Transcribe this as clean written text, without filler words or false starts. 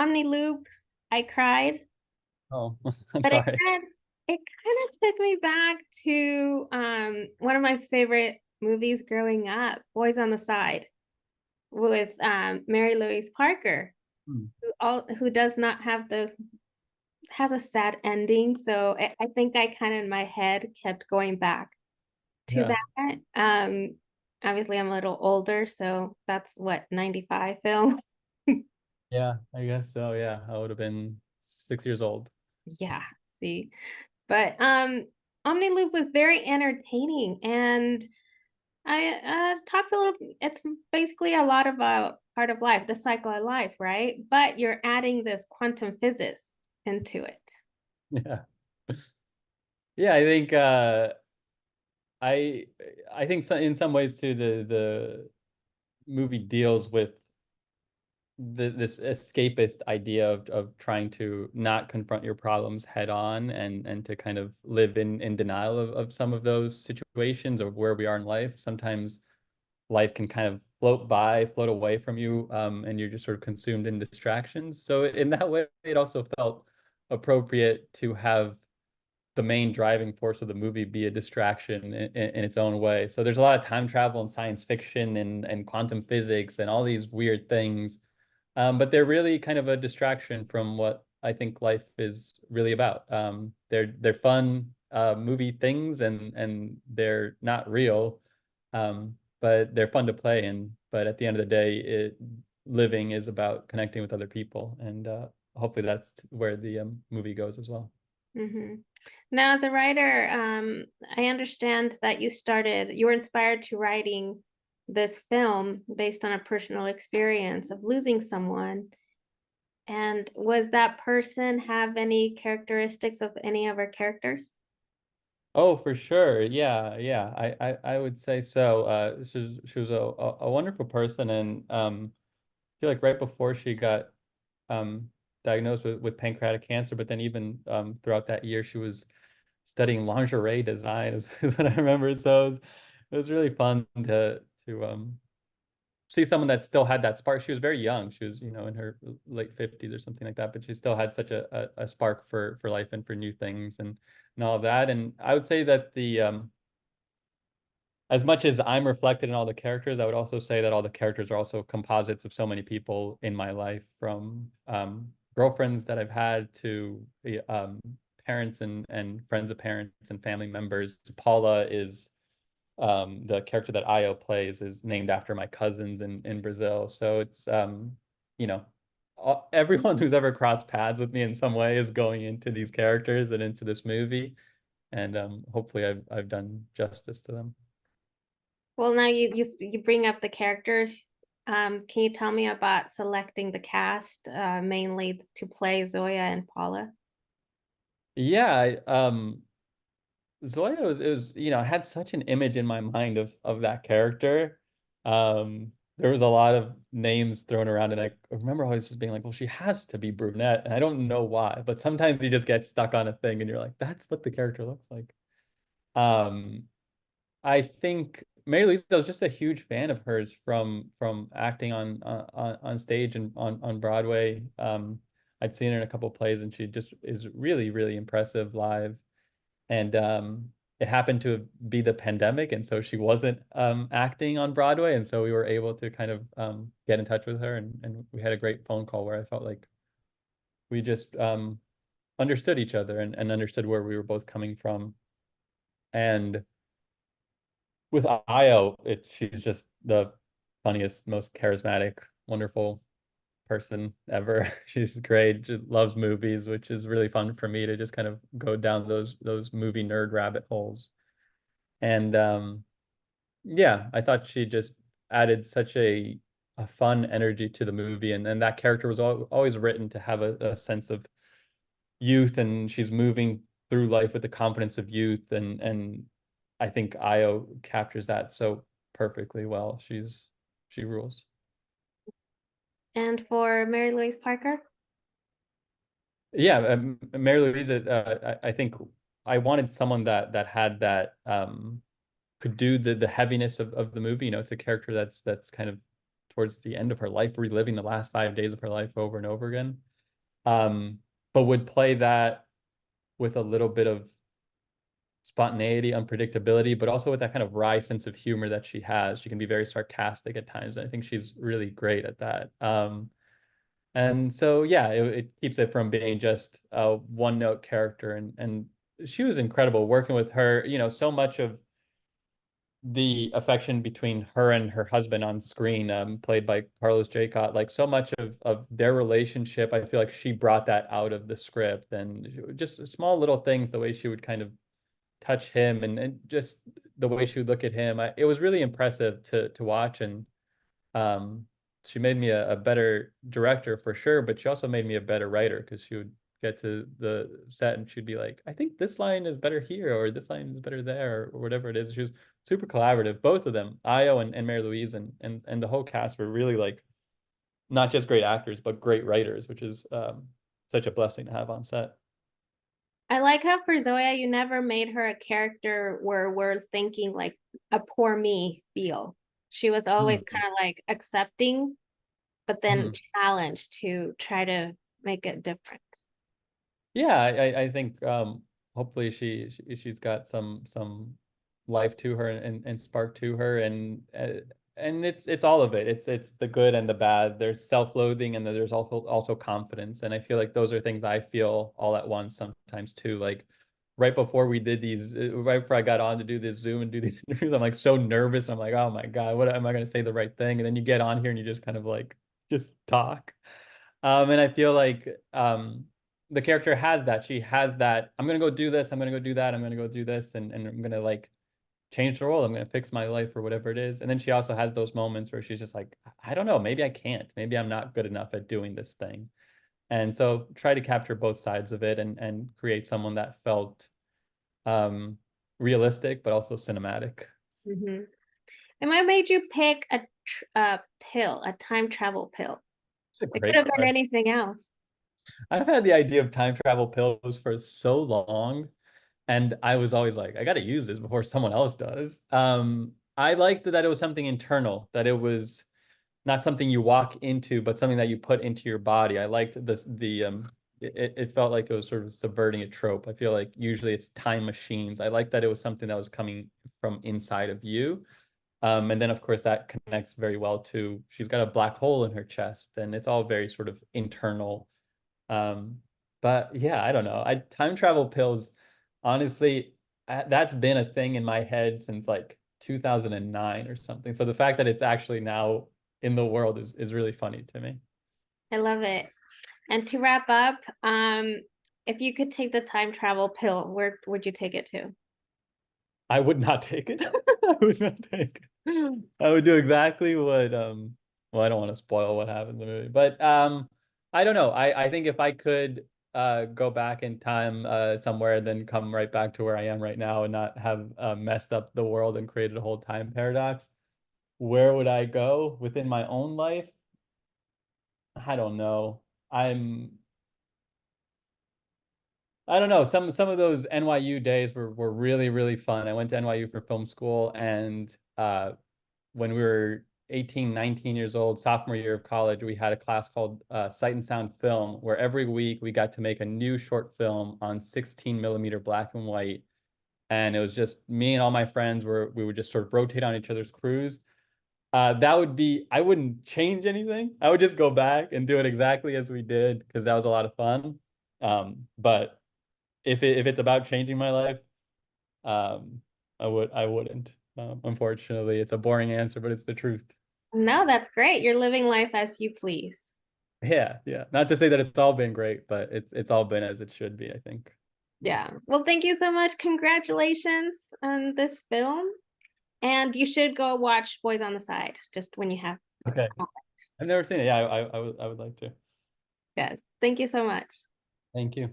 OMNI LOOP, I cried, Oh, I'm but sorry. it kind of took me back to one of my favorite movies growing up, Boys on the Side, with Mary-Louise Parker, Hmm. who does not have the has a sad ending. So I think I kind of in my head kept going back to Yeah. that. Obviously I'm a little older, so that's what, 95 film. Yeah, I guess so. Yeah, I would have been 6 years old. Yeah, see. But Omni Loop was very entertaining, and I talks a little, it's basically a lot about part of life, the cycle of life, right? But you're adding this quantum physics into it. Yeah. Yeah, I I think so, in some ways too the movie deals with this escapist idea of trying to not confront your problems head on and to kind of live in denial of some of those situations or where we are in life. Sometimes life can kind of float by, float away from you, and you're just sort of consumed in distractions. So in that way, it also felt appropriate to have the main driving force of the movie be a distraction in its own way. So there's a lot of time travel and science fiction and quantum physics and all these weird things. But they're really kind of a distraction from what I think life is really about. They're fun movie things and they're not real, but they're fun to play in. But at the end of the day, living is about connecting with other people, and hopefully that's where the movie goes as well. Hmm. Now, as a writer, I understand that you were inspired to writing this film based on a personal experience of losing someone. And was that person have any characteristics of any of our characters? Oh, for sure. Yeah, yeah. I would say so. She was a wonderful person, and I feel like right before she got um diagnosed with pancreatic cancer, but then even throughout that year, she was studying lingerie design, is what I remember. So it was really fun to see someone that still had that spark. She was very young. She was, in her late 50s or something like that, but she still had such a spark for life and for new things and all of that. And I would say that the as much as I'm reflected in all the characters, I would also say that all the characters are also composites of so many people in my life, from girlfriends that I've had to parents and friends of parents and family members. Paula is the character that Ayo plays is named after my cousins in Brazil. So it's you know, everyone who's ever crossed paths with me in some way is going into these characters and into this movie, and hopefully I've done justice to them. Well, now you bring up the characters. Can you tell me about selecting the cast, mainly to play Zoya and Paula? Yeah, Zoya was had such an image in my mind of that character. There was a lot of names thrown around, and I remember always just being like, "Well, she has to be brunette," and I don't know why, but sometimes you just get stuck on a thing, and you're like, "That's what the character looks like." Um, I think Mary-Louise, I was just a huge fan of hers from acting on stage and on Broadway. I'd seen her in a couple plays, and she just is really, really impressive live. And it happened to be the pandemic, and so she wasn't acting on Broadway, and so we were able to kind of get in touch with her, and we had a great phone call where I felt like we just understood each other and understood where we were both coming from. And with Ayo, she's just the funniest, most charismatic, wonderful person ever. She's great. She loves movies, which is really fun for me to just kind of go down those movie nerd rabbit holes. And yeah, I thought she just added such a fun energy to the movie, and that character was always written to have a sense of youth, and she's moving through life with the confidence of youth, and I think Io captures that so perfectly well. She rules. And for Mary-Louise Parker? Yeah, Mary-Louise, I think I wanted someone that had that could do the heaviness of the movie. It's a character that's kind of towards the end of her life, reliving the last 5 days of her life over and over again. but would play that with a little bit of spontaneity, unpredictability, but also with that kind of wry sense of humor that she has. She can be very sarcastic at times. And I think she's really great at that. And so, yeah, it keeps it from being just a one note character. And she was incredible working with her. You know, so much of the affection between her and her husband on screen, played by Carlos Jacott, like so much of their relationship, I feel like she brought that out of the script, and just small little things, the way she would kind of touch him, and just the way she would look at him. It was really impressive to watch, and um, she made me a better director for sure, but she also made me a better writer because she would get to the set and she'd be like, I think this line is better here, or this line is better there, or whatever it is. She was super collaborative, both of them, Ayo and Mary-Louise, and the whole cast were really like not just great actors, but great writers, which is such a blessing to have on set. I like how for Zoya, you never made her a character where we're thinking like a poor me feel. She was always Mhm. kind of like accepting, but then Mhm. challenged to try to make it different. Yeah, I think hopefully she's got some life to her, and spark to her, and it's all of it. It's the good and the bad. There's self-loathing, and then there's also confidence. And I feel like those are things I feel all at once sometimes too. Like right before we did these, right before I got on to do this Zoom and do these interviews, I'm like so nervous. I'm like, oh my God, what am I going to say the right thing? And then you get on here and you just kind of like just talk. And I feel like the character has that. She has that. I'm gonna go do this. I'm gonna go do that. I'm gonna go do this, and I'm gonna like change the world. I'm gonna fix my life or whatever it is. And then she also has those moments where she's just like, I don't know. Maybe I can't. Maybe I'm not good enough at doing this thing. And so try to capture both sides of it, and create someone that felt um, realistic but also cinematic. Hmm. And what made you pick a pill, a time travel pill? It's a It could great have been question. anything else. I've had the idea of time travel pills for so long. And I was always like, I got to use this before someone else does. I liked that it was something internal, that it was not something you walk into, but something that you put into your body. I liked this, it felt like it was sort of subverting a trope. I feel like usually it's time machines. I like that it was something that was coming from inside of you. And then, of course, that connects very well to she's got a black hole in her chest, and it's all very sort of internal. um, but yeah, I don't know. I time travel pills, honestly, that's been a thing in my head since like 2009 or something. So the fact that it's actually now in the world is really funny to me. I love it. And to wrap up, if you could take the time travel pill, where would you take it to? I would not take it. I would not take it. I would do exactly what well, I don't want to spoil what happens in the movie, but I don't know. I think if I could go back in time somewhere, then come right back to where I am right now and not have messed up the world and created a whole time paradox, where would I go within my own life? I don't know. I'm I don't know. Some of those NYU days were really, really fun. I went to NYU for film school, and when we were 18, 19 years old, sophomore year of college, we had a class called Sight and Sound Film, where every week we got to make a new short film on 16 millimeter black and white. And it was just me and all my friends where we would just sort of rotate on each other's crews. That would be, I wouldn't change anything. I would just go back and do it exactly as we did because that was a lot of fun. But if it's about changing my life, um, I wouldn't. Unfortunately, it's a boring answer, but it's the truth. No, that's great. You're living life as you please. Yeah, yeah. Not to say that it's all been great, but it's all been as it should be, I think. Yeah. Well, thank you so much. Congratulations on this film. And you should go watch Boys on the Side just when you have. Okay. I've never seen it. Yeah, I would like to. Yes. Thank you so much. Thank you.